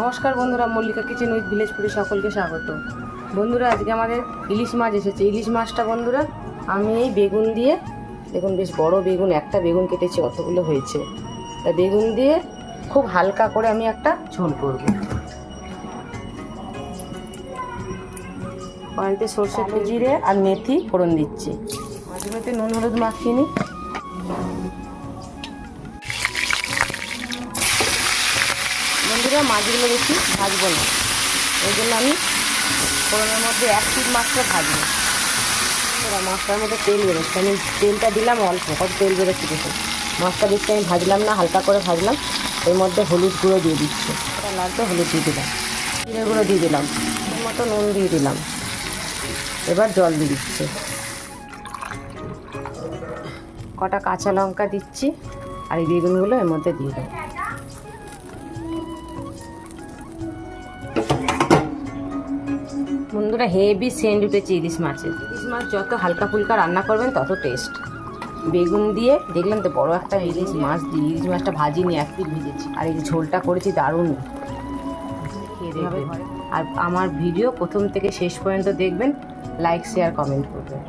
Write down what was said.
নমস্কার বন্ধুরা, Mallika kitchen with village ফুডে সকলকে স্বাগত। বন্ধুরা, আজকে আমাদের ইলিশ মাছ এসেছে। ইলিশ মাছটা বন্ধুরা আমি এই বেগুন দিয়ে, দেখুন বেশ বড় বেগুন, একটা বেগুন কেটেছি, অতগুলো হয়েছে। তা বেগুন দিয়ে খুব হালকা করে আমি একটা ঝোল করব। কড়াইতে সরষে জিরে আর মেথি ফোড়ন দিচ্ছি। মাঝে নুন হলুদ মাখিয়ে নিই। বন্ধুরা, মাছগুলো বেশি ভাজবো না, ওই জন্য আমি ফোড়নের মধ্যে এক পিঠ মাছটা ভাজবো। মাছটার মধ্যে তেল বেরোচ্ছে, আমি তেলটা দিলাম অল্প, কত তেল বেরোচ্ছে দেখুন। মাছটা বেশি আমি ভাজলাম না, হালকা করে ভাজলাম। এর মধ্যে হলুদ গুঁড়ো দিয়ে দিচ্ছি, ওটা লাগবে হলুদ দিয়ে দিলাম, জিরে গুঁড়ো দিয়ে দিলাম, এর মতো নুন দিয়ে দিলাম। এবার জল দিয়ে দিচ্ছি, কটা কাঁচা লঙ্কা দিচ্ছি, আর এই বেগুনগুলো এর মধ্যে দিয়ে দেবো। বন্ধুরা, হেভি সেন্ট উঠেছে ইলিশ মাছের। ইলিশ মাছ যত হালকা ফুলকা রান্না করবেন তত টেস্ট। বেগুন দিয়ে দেখলাম তো, বড় একটা ইলিশ মাছ দিয়ে, ইলিশ মাছটা ভাজিনি, এক পিঠ ভেজেছি। আর এই যে ঝোলটা করেছি দারুণ, খেয়ে দেখবেন। আর আমার ভিডিও প্রথম থেকে শেষ পর্যন্ত দেখবেন, লাইক শেয়ার কমেন্ট করবেন।